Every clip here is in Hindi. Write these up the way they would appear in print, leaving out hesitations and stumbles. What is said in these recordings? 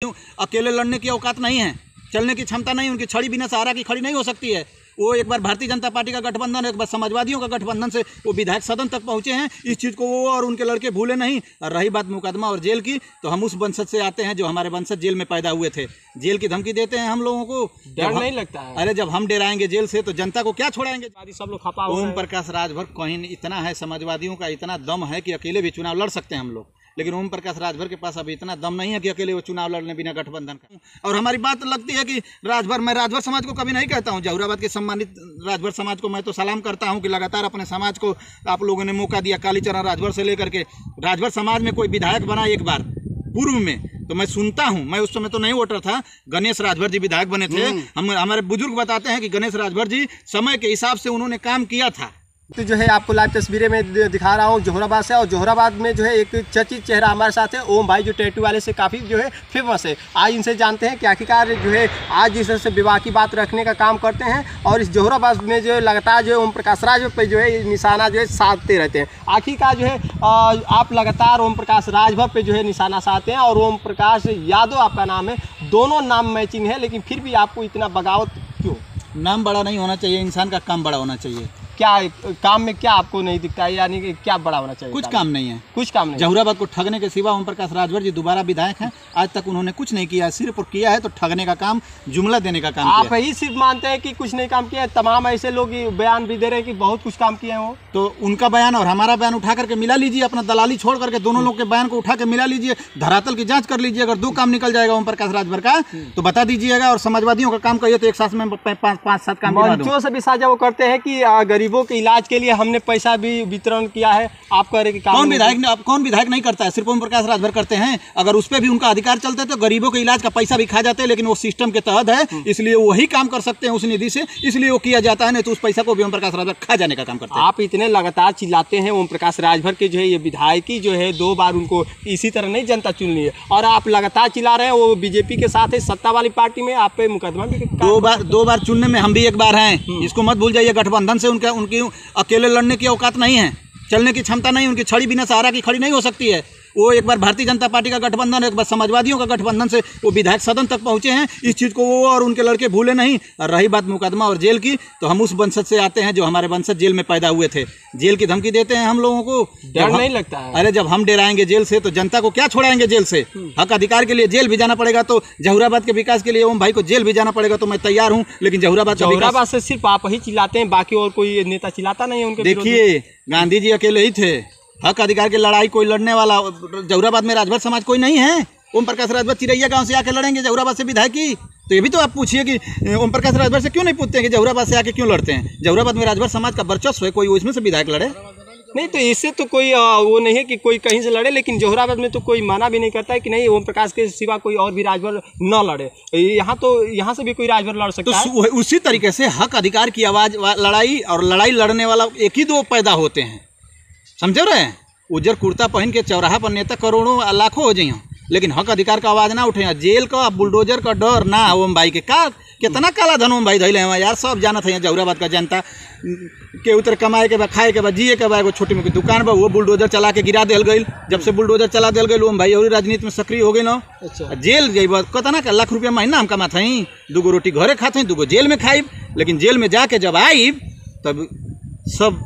अकेले लड़ने की औकात नहीं है, चलने की क्षमता नहीं, उनकी छड़ी बिना सहारा की खड़ी नहीं हो सकती है। वो एक बार भारतीय जनता पार्टी का गठबंधन, एक बार समाजवादियों का गठबंधन से वो विधायक सदन तक पहुंचे हैं। इस चीज़ को वो और उनके लड़के भूले नहीं। और रही बात मुकदमा और जेल की, तो हम उस वंशज से आते हैं जो हमारे वंशज जेल में पैदा हुए थे। जेल की धमकी देते हैं हम लोगों को, डर नहीं लगता है? अरे जब हम डराएंगे जेल से तो जनता को क्या छोड़ाएंगे? सब लोग खपा ओम प्रकाश राजभर कहीं इतना है, समाजवादियों का इतना दम है कि अकेले भी चुनाव लड़ सकते हैं हम लोग, लेकिन ओम प्रकाश राजभर के पास अभी इतना दम नहीं है कि अकेले वो चुनाव लड़ने बिना गठबंधन का। और हमारी बात लगती है कि राजभर, मैं राजभर समाज को कभी नहीं कहता हूँ, जहुराबाद के सम्मानित राजभर समाज को मैं तो सलाम करता हूँ कि लगातार अपने समाज को आप लोगों ने मौका दिया। कालीचरण राजभर से लेकर के राजभर समाज में कोई विधायक बना एक बार पूर्व में, तो मैं सुनता हूँ, मैं उस समय तो नहीं वोटर था, गणेश राजभर जी विधायक बने थे। हमारे बुजुर्ग बताते हैं कि गणेश राजभर जी समय के हिसाब से उन्होंने काम किया था। तो जो है आपको लाइव तस्वीरें में दिखा रहा हूँ जोहराबाद से, और जोहराबाद में जो है एक चर्चित चेहरा हमारे साथ है, ओम भाई, जो टैटू वाले से काफ़ी जो है फेमस है। आज इनसे जानते हैं कि आखिरकार जो है आज जिस तरह से विवाह की बात रखने का काम करते हैं और इस जोहराबाद में जो है लगातार जो है ओम प्रकाश राजभर पर जो है निशाना जो है साधते रहते हैं। आखिरकार जो है आप लगातार ओम प्रकाश राजभर पर जो है निशाना साधते हैं और ओम प्रकाश यादव आपका नाम है, दोनों नाम मैचिंग है, लेकिन फिर भी आपको इतना बगावत क्यों? नाम बड़ा नहीं होना चाहिए, इंसान का काम बड़ा होना चाहिए। क्या काम में क्या आपको नहीं दिखता है, यानी कि क्या बड़ा होना चाहिए? कुछ काम नहीं है, कुछ काम नहीं। जहुराबाद को ठगने के सिवा ओम प्रकाश राजभर जी दोबारा विधायक हैं, आज तक उन्होंने कुछ नहीं किया, सिर्फ किया है तो ठगने का काम, जुमला देने का काम। आप ही सिर्फ मानते हैं कि कुछ नहीं काम किया है? तमाम ऐसे लोग बयान भी दे रहे हैं कि बहुत कुछ काम किए हैं वो। तो उनका बयान और हमारा बयान उठा करके मिला लीजिए, अपना दलाली छोड़ करके दोनों लोग के बयान को उठा के मिला लीजिए, धरातल की जांच कर लीजिए। अगर दो काम निकल जाएगा ओम प्रकाश राजभर का तो बता दीजिएगा, और समाजवादियों का काम कहिए तो एक साथ में 5-7 काम। मंचों से भी साझा वो करते हैं कि गरीबों के इलाज के लिए हमने पैसा भी वितरण किया है। आप कह रहे कि कौन विधायक नहीं करता है? सिर्फ ओम प्रकाश राजभर करते हैं। अगर उस पर भी उनका अधिकार चलता है तो गरीबों के इलाज का पैसा भी खा जाते हैं, लेकिन वो सिस्टम के तहत है, इसलिए वही काम कर सकते हैं उस निधि से, इसलिए वो किया जाता है, नहीं तो उस पैसा को भी ओम प्रकाश राजभर खा जाने का काम करते हैं। आप इतने लगातार चिल्लाते हैं ओम प्रकाश राजभर के जो है ये विधायकी जो है 2 बार उनको इसी तरह नहीं जनता चुन ली है, और आप लगातार चिल्ला रहे हैं वो बीजेपी के साथ है, सत्ता वाली पार्टी में, आप पे मुकदमा भी। 2 बार चुनने में हम भी एक बार हैं, इसको मत भूल जाइए। गठबंधन से उनकी अकेले लड़ने की औकात नहीं है, चलने की क्षमता नहीं, उनकी छड़ी बिना सहारा की खड़ी नहीं हो सकती है। वो एक बार भारतीय जनता पार्टी का गठबंधन, एक बार समाजवादियों का गठबंधन से वो विधायक सदन तक पहुंचे हैं। इस चीज़ को वो और उनके लड़के भूले नहीं। और रही बात मुकदमा और जेल की, तो हम उस वंशज से आते हैं जो हमारे वंशज जेल में पैदा हुए थे। जेल की धमकी देते हैं हम लोगों को, डर नहीं लगता है? अरे जब हम डराएंगे जेल से तो जनता को क्या छोड़ाएंगे जेल से? हक अधिकार के लिए जेल भी जाना पड़ेगा, तो जहुराबाद के विकास के लिए ओम भाई को जेल भी जाना पड़ेगा, तो मैं तैयार हूँ। लेकिन जहुराबाद से सिर्फ आप ही चिल्लाते हैं, बाकी और कोई नेता चिल्लाता नहीं है उनके? देखिए, गांधी जी अकेले ही थे, हक अधिकार की लड़ाई कोई लड़ने वाला जहुराबाद में राजभर समाज कोई नहीं है। ओम प्रकाश राजभर चिरैया गांव से आके लड़ेंगे जहुराबाद से विधायकी? तो ये भी तो आप पूछिए कि ओम प्रकाश राजभर से क्यों नहीं पूछते हैं कि जहुराबाद से आके क्यों लड़ते हैं? जहुराबाद में राजभर समाज का वर्चस्व है, कोई उसमें से विधायक लड़े? नहीं, तो इससे तो कोई वो नहीं है कि कोई कहीं से लड़े, लेकिन जोहराबाद में तो कोई मना भी नहीं करता है कि नहीं ओम प्रकाश के सिवा कोई और भी राजभर न लड़े। यहाँ से भी कोई राजभर लड़ सकता है। तो उसी तरीके से हक अधिकार की आवाज, लड़ाई और लड़ाई लड़ने वाला एक ही 2 पैदा होते हैं, समझ रहे हैं? उजर कुर्ता पहन के चौराहा पर नेता करोड़ों लाखों हो जाइए, लेकिन हक अधिकार का आवाज ना उठे, जेल का बुलडोजर का डर ना ओम भाई के। का कितना काला धन ओम भाई धैले हैं यार, सब जानत है जहुराबाद का जनता के उतर कमाए के बाद, खाए के बाद, जिए के बाद, एगो छोटी मोटी दुकान बा वो बुलडोजर चला के गिरा दिल गई। जब से बुलडोजर चला दिल गई ओम भाई और राजनीति में सक्रिय हो गई ना। अच्छा, जेल गई कितना का लाख रुपया महीना हम कमात हई, 2 रोटी घरे खाते हैं, 2 जेल में खाई, लेकिन जेल में जाके जब आई तब सब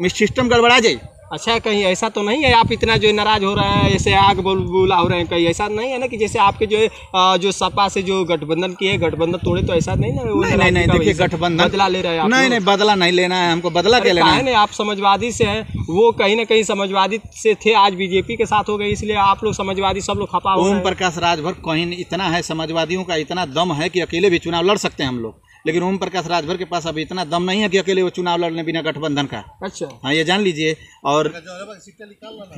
सिस्टम गड़बड़ा जाए। अच्छा, कहीं ऐसा तो नहीं है आप इतना जो नाराज हो रहे हैं, ऐसे आग बोला हो रहे हैं, कहीं ऐसा नहीं है ना कि जैसे आपके जो है जो सपा से जो गठबंधन किए, गठबंधन तोड़े, तो ऐसा नहीं ना? नहीं, देखिए गठबंधन बदला ले रहे हैं आप? नहीं, बदला नहीं लेना है हमको, बदला क्या लेना है? नहीं, आप समाजवादी से हैं, वो कहीं ना कहीं समाजवादी से थे, आज बीजेपी के साथ हो गए, इसलिए आप लोग समाजवादी सब लोग खपा हो। ओम प्रकाश राजभर कहीं इतना है, समाजवादियों का इतना दम है कि अकेले भी चुनाव लड़ सकते हैं हम लोग, लेकिन ओम प्रकाश राजभर के पास अभी इतना दम नहीं है कि अकेले वो चुनाव लड़ने बिना गठबंधन का। अच्छा, हाँ, ये जान लीजिए। और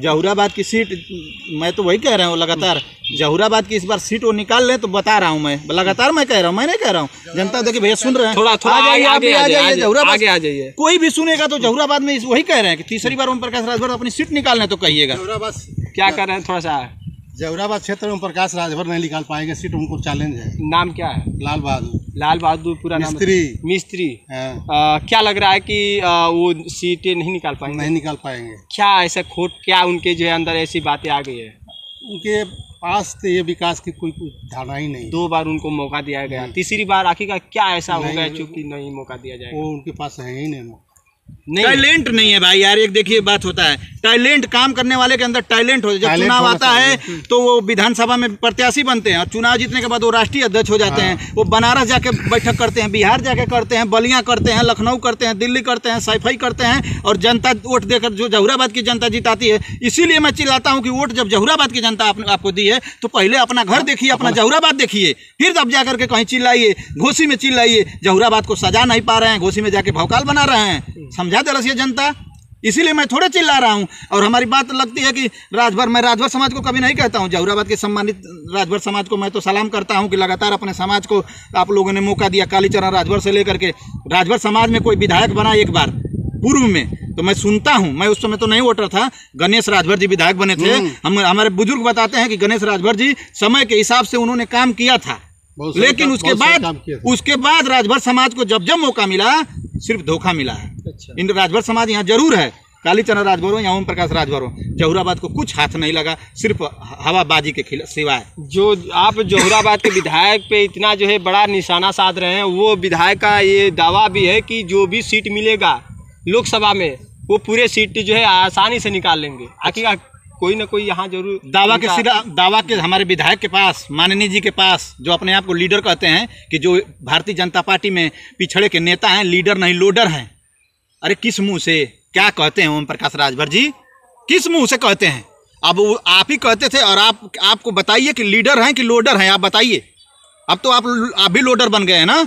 जहुराबाद की सीट, मैं तो वही कह रहा हूँ लगातार, जहुराबाद की इस बार सीट वो निकाल लें तो बता रहा हूँ मैं, लगातार मैं कह रहा हूँ, मैं नहीं कह रहा हूँ। जनता देखिए भैया सुन रहे हैं, थोड़ा आगे आ जाइए, जहुराबाद आ जाइए। कोई भी सुनेगा तो जहुराबाद में वही कह रहे हैं कि तीसरी बार ओम प्रकाश राजभर अपनी सीट निकालने तो कहिएगा। क्या कर रहे हैं? थोड़ा सा जहुराबाद क्षेत्र में प्रकाश राजभर नहीं निकाल पाएंगे सीट, उनको चैलेंज है। नाम क्या है? लाल बहादुर पूरा नाम? मिस्त्री। हाँ। क्या लग रहा है कि वो सीटें नहीं निकाल पाएंगे? नहीं निकाल पाएंगे। क्या ऐसा खोट, क्या उनके जो है अंदर ऐसी बातें आ गई है? उनके पास तो ये विकास की कोई धारणा ही नहीं। 2 बार उनको मौका दिया गया, तीसरी बार आखिरकार क्या ऐसा हो गया चूंकि नहीं मौका दिया जाएगा? वो उनके पास है ही नहीं। टैलेंट नहीं है भाई यार। एक देखिए बात होता है, टैलेंट काम करने वाले के अंदर टैलेंट हो। जब चुनाव आता है तो वो विधानसभा में प्रत्याशी बनते हैं और चुनाव जीतने के बाद वो राष्ट्रीय अध्यक्ष हो जाते हैं। वो बनारस जाके बैठक करते हैं, बिहार जाके करते हैं, बलिया करते हैं, लखनऊ करते हैं, दिल्ली करते हैं, सफाई करते हैं और जनता वोट देकर जो जहुराबाद की जनता जिताती है। इसीलिए मैं चिल्लाता हूँ कि वोट जब जहुराबाद की जनता आपको दी है तो पहले अपना घर देखिए, अपना जहुराबाद देखिए, फिर तब जाकर के कहीं चिल्लाइए, घोसी में चिल्लाइए। जहुराबाद को सजा नहीं पा रहे हैं, घोसी में जाके भौकाल बना रहे हैं। समझा दे रही है जनता, इसीलिए मैं थोड़े चिल्ला रहा हूं। और हमारी बात लगती है कि राजभर, मैं राजभर समाज को कभी नहीं कहता हूं, जहुराबाद के सम्मानित राजभर समाज को मैं तो सलाम करता हूं कि लगातार अपने समाज को आप लोगों ने मौका दिया। कालीचरण राजभर से लेकर के राजभर समाज में कोई विधायक बना एक बार पूर्व में, तो मैं सुनता हूं, मैं उस समय तो नहीं वोटर था, गणेश राजभर जी विधायक बने थे। हमारे बुजुर्ग बताते हैं कि गणेश राजभर जी समय के हिसाब से उन्होंने काम किया था, लेकिन उसके बाद राजभर समाज को जब जब मौका मिला सिर्फ धोखा मिला है। अच्छा। इन राजभर समाज यहाँ जरूर है, कालीचरण राजभर हो या ओम प्रकाश राजभर हो, जहुराबाद को कुछ हाथ नहीं लगा, सिर्फ हवाबाजी के सिवाय। जो आप जहुराबाद के विधायक पे इतना जो है बड़ा निशाना साध रहे हैं, वो विधायक का ये दावा भी है कि जो भी सीट मिलेगा लोकसभा में वो पूरे सीट जो है आसानी से निकाल लेंगे। आखिर कोई ना कोई यहाँ जरूर दावा के हमारे विधायक के पास, माननीय जी के पास, जो अपने आप को लीडर कहते हैं, कि जो भारतीय जनता पार्टी में पिछड़े के नेता हैं, लीडर नहीं लोडर हैं। अरे किस मुंह से क्या कहते हैं ओम प्रकाश राजभर जी, किस मुंह से कहते हैं? अब वो आप ही कहते थे और आपको बताइए कि लीडर हैं कि लोडर हैं, आप बताइए। अब तो आप भी लोडर बन गए हैं ना,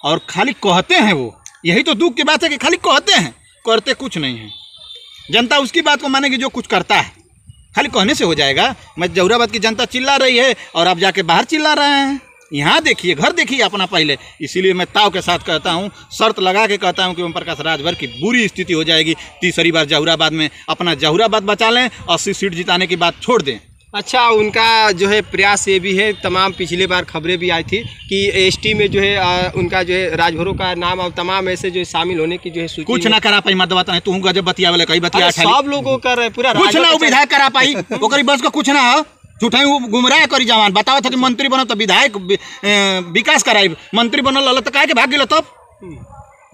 और खाली कहते हैं वो। यही तो दुख की बात है कि खाली कहते हैं, करते कुछ नहीं है। जनता उसकी बात को मानेगी जो कुछ करता है, खाली कहने से हो जाएगा? मैं जहुराबाद की जनता चिल्ला रही है और आप जाके बाहर चिल्ला रहे हैं। यहाँ देखिए, घर देखिए अपना पहले। इसीलिए मैं ताव के साथ कहता हूँ, शर्त लगा के कहता हूँ कि ओम प्रकाश राजभर की बुरी स्थिति हो जाएगी तीसरी बार जहुराबाद में। अपना जहुराबाद बचा लें, 80 सीट जिताने की बात छोड़ दें। अच्छा, उनका जो है प्रयास ये भी है, तमाम पिछली बार खबरें भी आई थी कि एसटी में जो है उनका जो है राजभरों का नाम और तमाम ऐसे जो शामिल होने की जो है सूची कुछ ना करा पाई। मत बताए तू गजब बतिया वाले कई बतिया सब लोगों कर रहे, पूरा कुछ ना विधायक करा पाई, ओकरी बस का कुछ ना हो। झूठा गुमराह करी जवान बताओ था कि मंत्री बनो तो विधायक विकास कराई, मंत्री बनल तो काहे के भाग गिलो? तब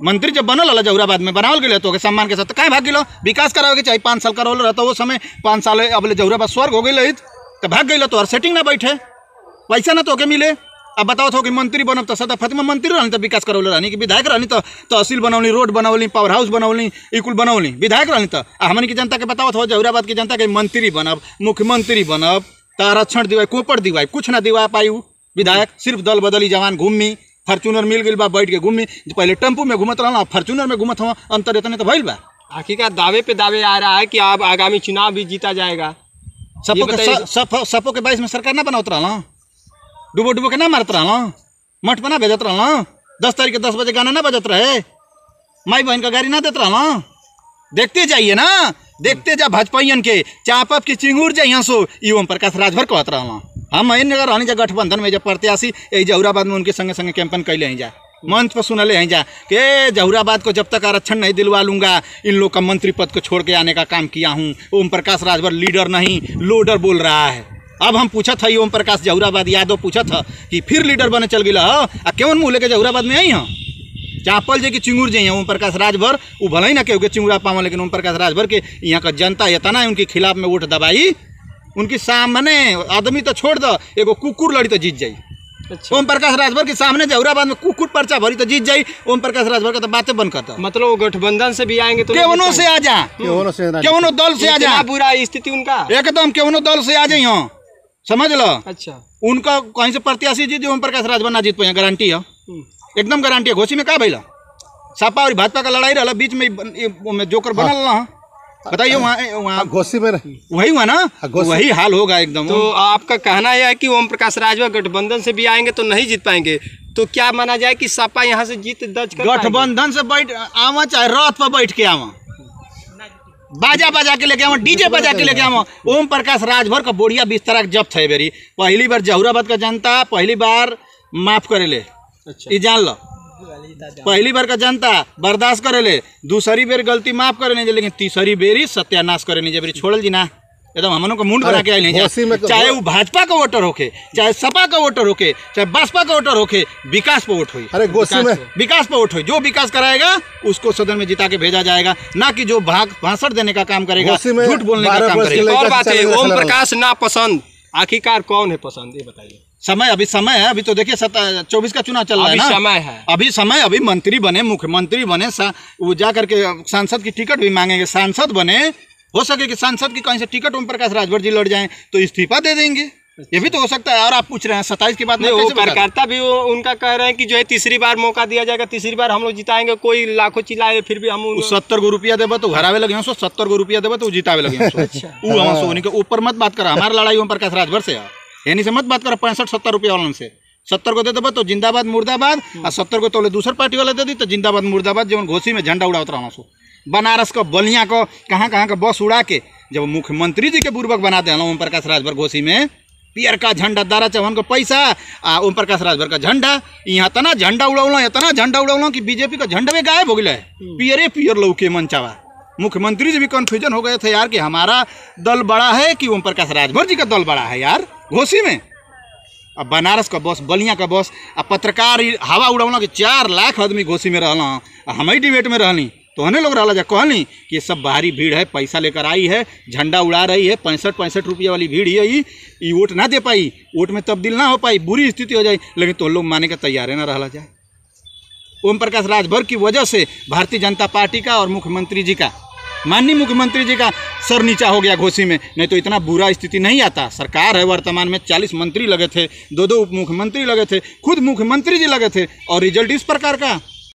मंत्री जब बनल हल जहुराबाद में बनावल गए तो सम्मान के साथ, तो काहे भाग गिलो? विकास कराओगे चाहे 5 साल करवल रहता, वो समय 5 साल अब जहुराबाद स्वर्ग हो गई तो भाग गई तो सेटिंग ना बैठे, पैसा ना तो के मिले। अब बताओ तो कि मंत्री बनब तो सदा फतिमा मंत्री रहनी तो विकास करवले रहनी, कि विधायक रहनी तो तहसील Banauli, road Banauli, power house Banauli, school Banauli, विधायक रहनी तो हमन की जनता के बताओ तो जहुराबाद की जनता के मंत्री बनब, मुख्यमंत्री बनब, तो आरक्षण दिवाई, कोपड़ दिवाई, कुछ ना दिवा पाई विधायक। सिर्फ दल बदली जवान घूमी, फॉर्चूनर मिल गई बा, बैठ के घूमी, पहले टेम्पू में घूमत रहना, फॉर्चूनर में घूमत हुआ, अंतर इतने तो भइल बा। आखिरकार दावे पे दावे आ रहा है कि अब आगामी चुनाव भी जीता जाएगा। सपो के 22 में सरकार ना बनावत रहा, डूबो के ना मारत रहा, मठ पर ना भेजत रहा, 10 तारीख के 10 बजे गाना ना बजत रहे, माई बहन का गाड़ी ना देत रहा। देखते जाइए ना, देखते जा भाजपाइयन के चापक की चिंगूर जा यहाँ सो ओम प्रकाश राजभर कहत रहा। हम अगर रहनी जा गठबंधन में जब प्रत्याशी यही जहुराबाद में उनके संगे संगे कैंपेन कैले हैं जा, मंच पर सुनले हैं जा कि जहुराबाद को जब तक आरक्षण नहीं दिलवा लूंगा, इन लोग का मंत्री पद को छोड़ के आने का काम किया हूँ। ओम प्रकाश राजभर लीडर नहीं लोडर बोल रहा है। अब हम पूछा था ओम प्रकाश जहुराबाद यादव पूछा था कि फिर लीडर बने चल गया, क्यों मुँह लेके जहुराबाद में आई हाँ? चापल जे की चिंगूर जे ओम प्रकाश राजभर, वो भले ही ना केहू के चिंगूरा पावा, लेकिन ओम प्रकाश राजभर के यहाँ का जनता इतना उनके खिलाफ में वोट दबाई, उनके सामने आदमी तो छोड़ दो, एगो कुकुर लड़ी तो जीत जाई। अच्छा। ओम प्रकाश राजभर के सामने जहुराबाद में कुकुर पर्चा भरी तो जीत जाई। ओम प्रकाश राजभर का तो बातें बंद करता, मतलब गठबंधन से भी आएंगे तो केवनो से आ जा, केवनो दल से आ जा, बुरा स्थिति उनका एकदम, केवनो दल से आ जाए यहाँ, समझ लो। अच्छा, उनका कहीं से प्रत्याशी जीत ओम प्रकाश राजभर ना जीत पाए, गारंटी है, एकदम गारंटी है। घोसी में का भैला सपा और भाजपा का लड़ाई रहा, बीच में जोकर बनल रहा, बताइए वहाँ घोसी में वही हुआ ना, वही हाल होगा एकदम। तो आपका कहना यह है कि ओम प्रकाश राजभर गठबंधन से भी आएंगे तो नहीं जीत पाएंगे, तो क्या माना जाए कि सपा यहाँ से जीत दर्ज कर गठबंधन से बैठ आवा, चाहे रथ पर बैठ के आवा, बाजा बजा के लेके आवा, डीजे बजा के लेके आवा, ओम प्रकाश राजभर का बोरिया बिस्तरा जब्त है बेरी। पहली बार जहुराबाद का जनता पहली बार माफ करे ले, ये जान लो, पहली बार का जनता बर्दाश्त करे ले, दूसरी बेर गलती माफ करे नहीं, लेकिन तीसरी बेरी सत्यानाश करे नहीं, जबरी छोड़ल जी ना। एकदम हमनों को मुंड बना के आई घोसी में नहीं, चाहे वो भाजपा का वोटर होके, चाहे सपा का वोटर होके, चाहे बसपा का वोटर होके, विकास पे वोट हुई। अरे घोसी में विकास पे वोट हुई, जो विकास कराएगा उसको सदन में जिता के भेजा जाएगा, ना कि जो भाषण देने का काम करेगा, झूठ बोलने का काम करेगा। और बात है, ओम प्रकाश ना पसंद, आखिरकार कौन है पसंद, ये बताइए। समय है, अभी तो देखिए 24 का चुनाव चल रहा है ना, अभी मंत्री बने, मुख्यमंत्री बने, वो जा करके सांसद की टिकट भी मांगेंगे, सांसद बने, हो सके कि सांसद की कहीं से टिकट ओम प्रकाश राजभर जी लड़ जाएं तो इस्तीफा दे देंगे, ये भी तो हो सकता है। और आप पूछ रहे हैं 27 की बात, वो कार्यकर्ता भी उनका कह रहे हैं कि जो है तीसरी बार मौका दिया जाएगा, तीसरी बार हम लोग जिताएंगे, कोई लाखों चिल्लाए फिर भी हम 70 को रुपया देबो तो हरावे लगे, 70 को रुपया देबो तो जितावे लगे। वो ऊपर मत बात करा, हमारा लड़ाई ओम प्रकाश राजभर से यानी से मत बात करा 65-70 रुपया वालों से। 70 को दे देबो तो जिंदाबाद मुर्दाबाद, और 70 को तो दूसर पार्टी वाले दे दी तो जिंदाबाद मुर्दाबाद, जो घोसी में झंडा उड़ावत रहा सो, बनारस को, बलिया को, कहाँ का बस उड़ा के जब मुख्यमंत्री जी के बुर्बक बना दे ओम प्रकाश राजभर घोसी में, पियर का झंडा, दारा चौहान को पैसा, ओम प्रकाश राजभर का झंडा, यहाँ तना झंडा उड़ाऊँ कि बीजेपी का झंडा में गायब हो गया है, पियर लौके मनचावा। मुख्यमंत्री जी भी कंफ्यूजन हो गए थे यार कि हमारा दल बड़ा है कि ओम प्रकाश राजभर जी का दल बड़ा है यार घोसी में। अब बनारस का बस, बलिया का बस, अब पत्रकार हवा उड़ाना कि 4 लाख आदमी घोसी में रहना, हम ही डिबेट में रहनी तो हमें लोग रहा जा कहनी कि ये सब बाहरी भीड़ है, पैसा लेकर आई है, झंडा उड़ा रही है, 65 रुपया वाली भीड़ है, ये वोट ना दे पाई, वोट में तब्दील ना हो पाई, बुरी स्थिति हो जाए, लेकिन तो लोग माने का तैयार है ना रहा जाए। ओम प्रकाश राजभर की वजह से भारतीय जनता पार्टी का और मुख्यमंत्री जी का, माननीय मुख्यमंत्री जी का सर नीचा हो गया घोसी में, नहीं तो इतना बुरा स्थिति नहीं आता। सरकार है वर्तमान में, 40 मंत्री लगे थे, 2 उप मुख्यमंत्री लगे थे, खुद मुख्यमंत्री जी लगे थे, और रिजल्ट इस प्रकार का